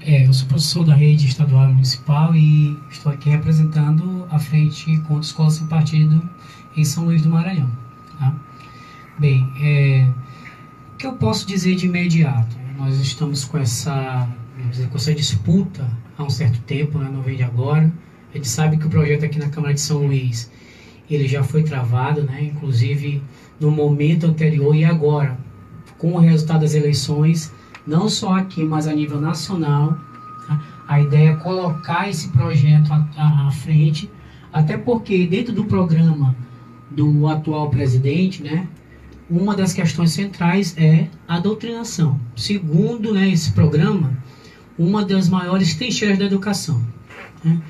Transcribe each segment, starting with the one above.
Eu sou professor da rede estadual e municipal e estou aqui representando a frente contra escola sem partido em São Luís do Maranhão. Tá? Bem, o que eu posso dizer de imediato? Nós estamos com essa disputa há um certo tempo, né? Não vem de agora. A gente sabe que o projeto aqui na Câmara de São Luís ele já foi travado, né? Inclusive no momento anterior e agora, com o resultado das eleições, não só aqui, mas a nível nacional, tá? A ideia é colocar esse projeto à frente, até porque dentro do programa do atual presidente, né, uma das questões centrais é a doutrinação. Segundo, né, esse programa, uma das maiores trincheiras da educação, né?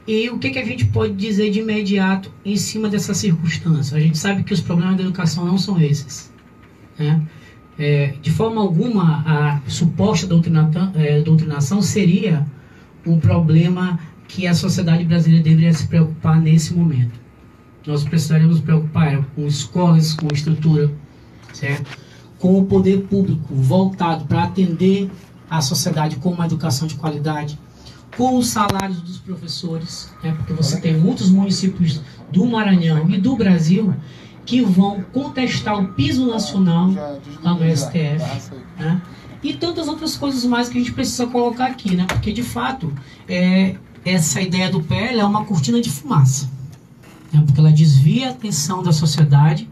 E o que a gente pode dizer de imediato em cima dessa circunstância? A gente sabe que os problemas da educação não são esses, né? De forma alguma, a suposta doutrinação seria um problema que a sociedade brasileira deveria se preocupar nesse momento. Nós precisaríamos nos preocupar com escolas, com estrutura, certo? Com o poder público voltado para atender a sociedade com uma educação de qualidade, com os salários dos professores, né? Porque você tem muitos municípios do Maranhão e do Brasil que vão contestar o piso nacional lá no STF, né? E tantas outras coisas mais que a gente precisa colocar aqui, né? Porque de fato essa ideia do PL é uma cortina de fumaça, né? Porque ela desvia a atenção da sociedade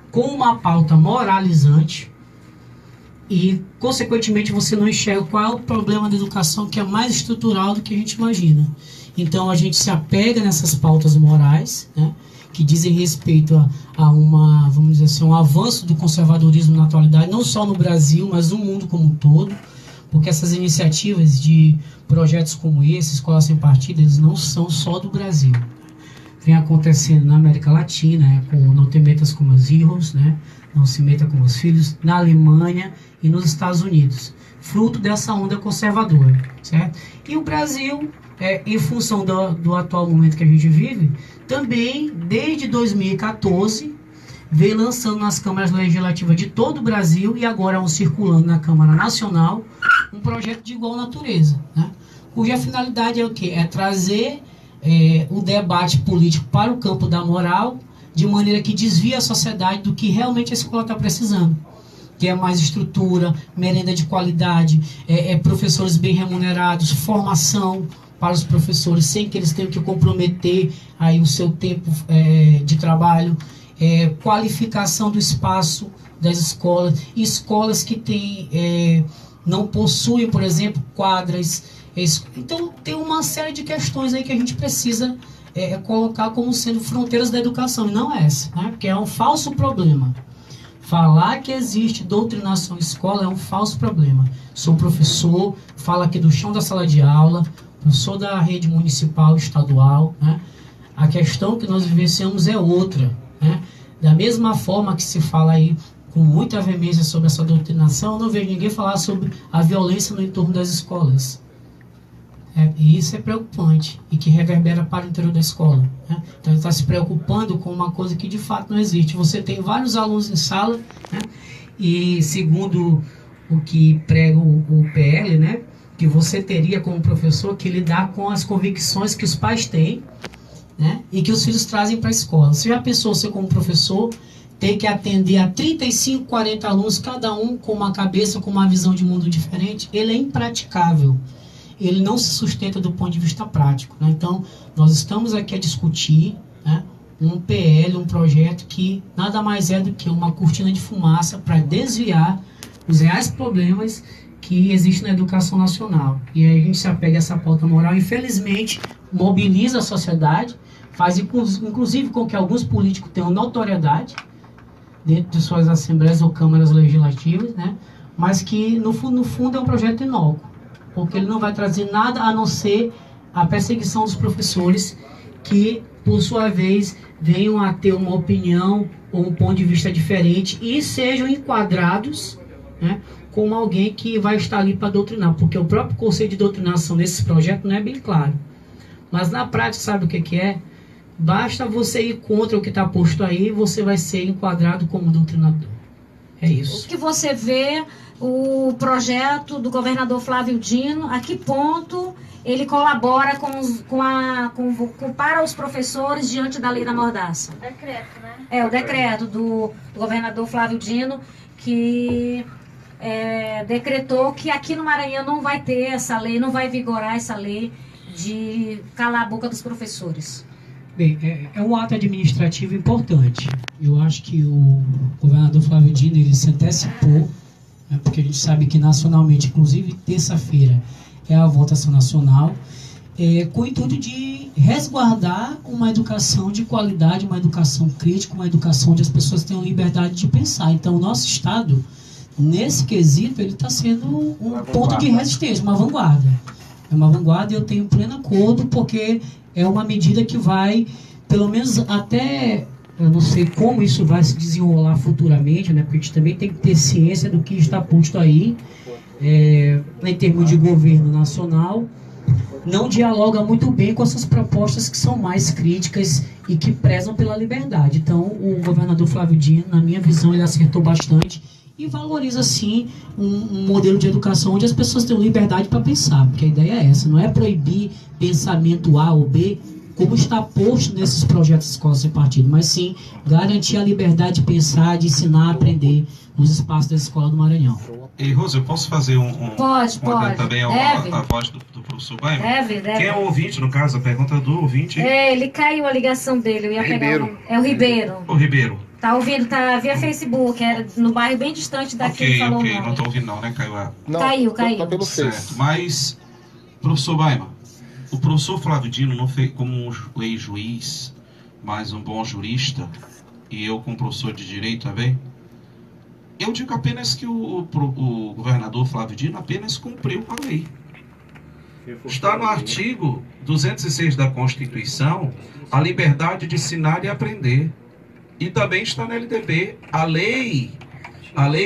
com uma pauta moralizante e consequentemente você não enxerga qual é o problema da educação, que é mais estrutural do que a gente imagina. Então a gente se apega nessas pautas morais, né, que dizem respeito a vamos dizer assim, um avanço do conservadorismo na atualidade, não só no Brasil, mas no mundo como um todo, porque essas iniciativas de projetos como esse, Escola Sem Partido, eles não são só do Brasil. Vem acontecendo na América Latina, né, com Não Te Metas com Meus Hijos, né, Não Se Meta com Meus Filhos, na Alemanha e nos Estados Unidos, fruto dessa onda conservadora, certo? E o Brasil, em função do atual momento que a gente vive, também, desde 2014, vem lançando nas câmaras legislativas de todo o Brasil e agora circulando na Câmara Nacional um projeto de igual natureza, né? Cuja finalidade é o quê? É trazer o debate político para o campo da moral, de maneira que desvia a sociedade do que realmente a escola está precisando, que é mais estrutura, merenda de qualidade, professores bem remunerados, formação para os professores, sem que eles tenham que comprometer aí o seu tempo de trabalho, qualificação do espaço das escolas, escolas que não possuem, por exemplo, quadras. Então tem uma série de questões aí que a gente precisa colocar como sendo fronteiras da educação, e não essa, né? Porque é um falso problema. Falar que existe doutrinação em escola é um falso problema. Sou professor, falo aqui do chão da sala de aula, professor da rede municipal, estadual, né? A questão que nós vivenciamos é outra, né? Da mesma forma que se fala aí com muita veemência sobre essa doutrinação, eu não vejo ninguém falar sobre a violência no entorno das escolas. E isso é preocupante e que reverbera para o interior da escola, né? Então ele está se preocupando com uma coisa que de fato não existe. Você tem vários alunos em sala, né? E segundo o que prega o PL, né, que você teria como professor que lidar com as convicções que os pais têm, né, e que os filhos trazem para a escola. Você já pensou, você como professor ter que atender a 35, 40 alunos, cada um com uma cabeça, com uma visão de mundo diferente? Ele é impraticável. Ele não se sustenta do ponto de vista prático, né? Então, nós estamos aqui a discutir, né, um PL, um projeto que nada mais é do que uma cortina de fumaça para desviar os reais problemas que existem na educação nacional. E aí a gente se apega a essa pauta moral, infelizmente, mobiliza a sociedade, faz inclusive com que alguns políticos tenham notoriedade dentro de suas assembleias ou câmaras legislativas, né, mas que no fundo é um projeto inócuo, porque ele não vai trazer nada a não ser a perseguição dos professores que, por sua vez, venham a ter uma opinião ou um ponto de vista diferente e sejam enquadrados, né, como alguém que vai estar ali para doutrinar, porque o próprio conceito de doutrinação nesse projeto não é bem claro. Mas na prática, sabe o que é? Basta você ir contra o que está posto aí e você vai ser enquadrado como doutrinador. É isso. O que você vê, o projeto do governador Flávio Dino, a que ponto ele colabora para os professores diante da lei da mordaça? Decreto, né? É, o decreto do governador Flávio Dino, que decretou que aqui no Maranhão não vai ter essa lei, não vai vigorar essa lei de calar a boca dos professores. Bem, é um ato administrativo importante. Eu acho que o governador Flávio Dino, ele se antecipou, né, porque a gente sabe que nacionalmente, inclusive terça-feira, é a votação nacional, com o intuito de resguardar uma educação de qualidade, uma educação crítica, uma educação onde as pessoas tenham liberdade de pensar. Então, o nosso Estado, nesse quesito, ele está sendo um ponto de resistência, uma vanguarda. É uma vanguarda e eu tenho pleno acordo, porque é uma medida que vai, pelo menos até, eu não sei como isso vai se desenrolar futuramente, né? Porque a gente também tem que ter ciência do que está posto aí, em termos de governo nacional, não dialoga muito bem com essas propostas que são mais críticas e que prezam pela liberdade. Então, o governador Flávio Dino, na minha visão, ele acertou bastante e valoriza, sim, um modelo de educação onde as pessoas têm liberdade para pensar, porque a ideia é essa, não é proibir pensamento A ou B, como está posto nesses projetos de escola sem partido, mas sim garantir a liberdade de pensar, de ensinar, aprender nos espaços da Escola do Maranhão. E, Rose, eu posso fazer Pode. também a voz do professor Baima? Deve. Quem é o ouvinte, no caso? A pergunta do ouvinte? Ele caiu a ligação dele, eu ia pegar o Ribeiro. O Ribeiro. Tá ouvindo, tá via Facebook, era no bairro bem distante daqui, ele falou Ok, não tô ouvindo não, né? Caiu a... Não, caiu. Tá pelo certo, Face. mas, professor Baima, o professor Flávio Dino não fez como um ex-juiz, mas um bom jurista, e eu como professor de direito também, eu digo apenas que o governador Flávio Dino apenas cumpriu a lei. Está no artigo 206 da Constituição a liberdade de ensinar e aprender. E também está na LDB a lei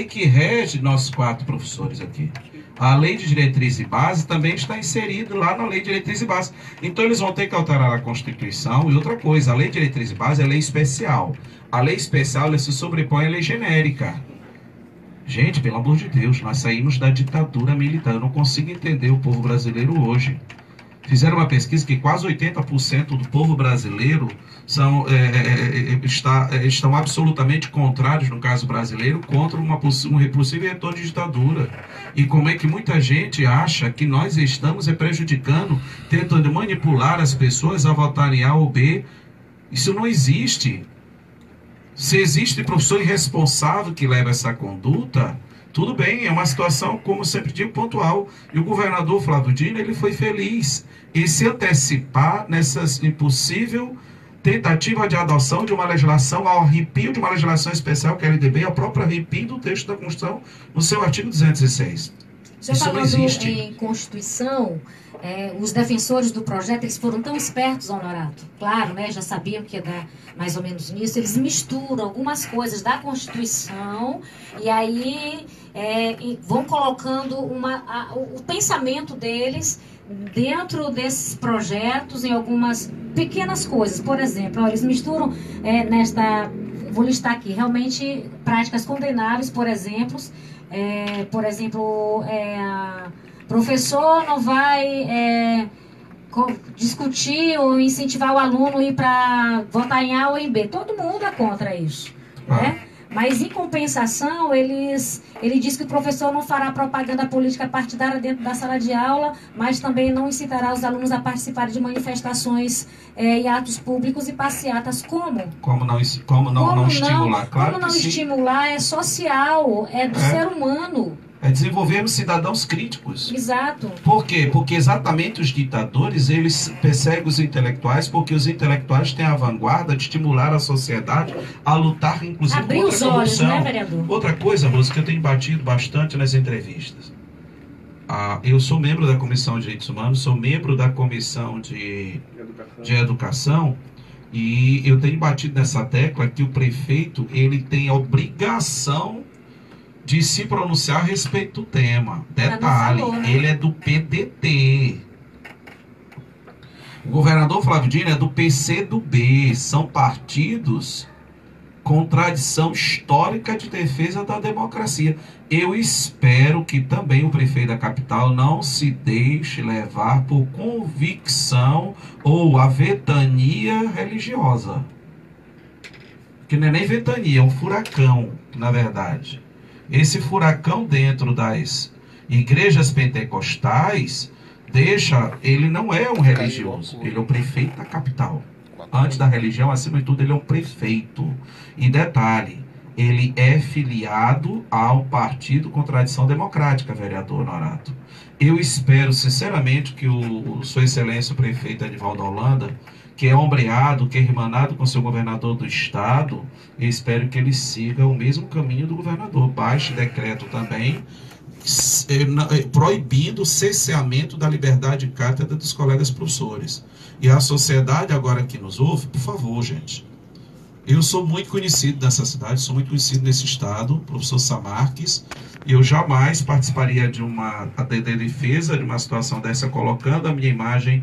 que rege nossos 4 professores aqui. A lei de diretriz e base também está inserida lá na lei de diretriz e base. Então eles vão ter que alterar a Constituição. E outra coisa, a lei de diretriz e base é lei especial. A lei especial ela se sobrepõe à lei genérica. Gente, pelo amor de Deus, nós saímos da ditadura militar. Eu não consigo entender o povo brasileiro hoje. Fizeram uma pesquisa que quase 80% do povo brasileiro estão absolutamente contrários, no caso brasileiro, contra um possível retorno de ditadura. E como é que muita gente acha que nós estamos prejudicando, tentando manipular as pessoas a votarem A ou B? Isso não existe. Se existe professor irresponsável que leva essa conduta, tudo bem, é uma situação, como eu sempre digo, pontual. E o governador Flávio Dino, ele foi feliz em se antecipar nessa impossível tentativa de adoção de uma legislação, ao arrepio de uma legislação especial que é a LDB, ao próprio arrepio do texto da Constituição, no seu artigo 206. Já Isso não falando existe. em Constituição, os defensores do projeto, eles foram tão espertos, Honorato, claro, né, já sabiam que ia dar mais ou menos nisso, eles misturam algumas coisas da Constituição e aí vão colocando o pensamento deles dentro desses projetos em algumas pequenas coisas. Por exemplo, eles misturam vou listar aqui, realmente práticas condenáveis, por exemplo, professor não vai discutir ou incentivar o aluno a ir para votar em A ou em B. Todo mundo é contra isso, né? Mas, em compensação, ele diz que o professor não fará propaganda política partidária dentro da sala de aula, mas também não incitará os alunos a participarem de manifestações e atos públicos e passeatas. Como? Como não estimular? Claro como não que sim. estimular? É social, é do ser humano. É desenvolvermos cidadãos críticos. Exato. Por quê? Porque exatamente os ditadores, eles perseguem os intelectuais, porque os intelectuais têm a vanguarda de estimular a sociedade a lutar, inclusive, Abrir contra os a olhos, corrupção. né, vereador? Outra coisa, Lúcia, que eu tenho batido bastante nas entrevistas. Eu sou membro da Comissão de Direitos Humanos, sou membro da Comissão de Educação, e eu tenho batido nessa tecla que o prefeito, ele tem a obrigação de se pronunciar a respeito do tema. Detalhe, falou, né? ele é do PDT. O governador Flávio Dino é do PCdoB. São partidos contradição histórica de defesa da democracia. Eu espero que também o prefeito da capital não se deixe levar por convicção ou a vetania religiosa. Que não é nem vetania, é um furacão, na verdade. Esse furacão dentro das igrejas pentecostais ele não é um religioso, ele é o prefeito da capital. Antes da religião, acima de tudo, ele é um prefeito. E detalhe, ele é filiado ao Partido Contradição Democrática, vereador Norato. Eu espero, sinceramente, que Sua Excelência, o prefeito Edivaldo Holanda, que é ombreado, que é irmanado com seu governador do estado, eu espero que ele siga o mesmo caminho do governador. Baixe decreto também, proibindo o cerceamento da liberdade de cátedra dos colegas professores. E a sociedade agora que nos ouve, por favor, gente. Eu sou muito conhecido nessa cidade, sou muito conhecido nesse estado, professor Samarques, e eu jamais participaria de defesa de uma situação dessa, colocando a minha imagem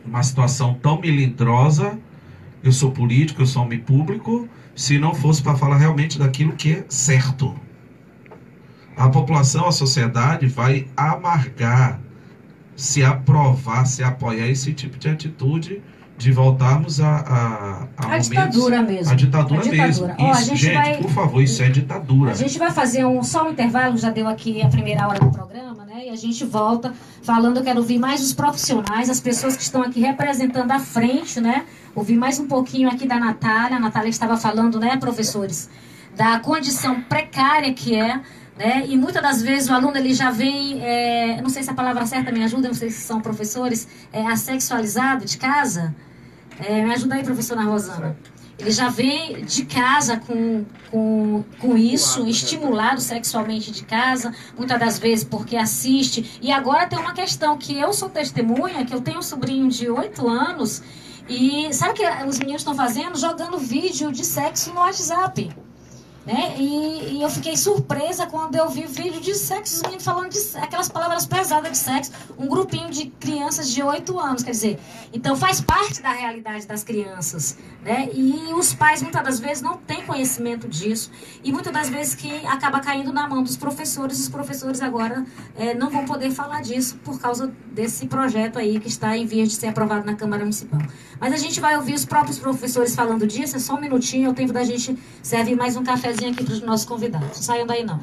numa situação tão melindrosa. Eu sou político, eu sou homem público, se não fosse para falar realmente daquilo que é certo. A população, a sociedade vai amargar se aprovar, se apoiar esse tipo de atitude de voltarmos a ditadura mesmo. A ditadura mesmo. Ó, isso, gente, por favor, isso é ditadura. A gente vai fazer só um intervalo, já deu aqui a primeira hora do programa, né? E a gente volta falando, eu quero ouvir mais os profissionais, as pessoas que estão aqui representando a frente, né? Ouvir mais um pouquinho aqui da Natália. A Natália estava falando, né, professores, da condição precária que é, né? E muitas das vezes o aluno ele já vem, não sei se a palavra certa me ajuda, não sei se são professores, assexualizado de casa. Me ajuda aí, professora Rosana. Ele já vem de casa com isso, estimulado sexualmente de casa, muitas das vezes porque assiste. E agora tem uma questão que eu sou testemunha, que eu tenho um sobrinho de 8 anos, e sabe o que os meninos estão fazendo? Jogando vídeo de sexo no WhatsApp. Né? E eu fiquei surpresa quando eu vi vídeo de sexo, os meninos falando aquelas palavras pesadas de sexo, um grupinho de crianças de 8 anos, quer dizer, então faz parte da realidade das crianças, né? E os pais muitas das vezes não têm conhecimento disso, e muitas das vezes que acaba caindo na mão dos professores, os professores agora não vão poder falar disso por causa desse projeto aí que está em vias de ser aprovado na Câmara Municipal. Mas a gente vai ouvir os próprios professores falando disso, é só um minutinho, é o tempo da gente servir mais um cafezinho aqui para os nossos convidados. Não saiam daí não.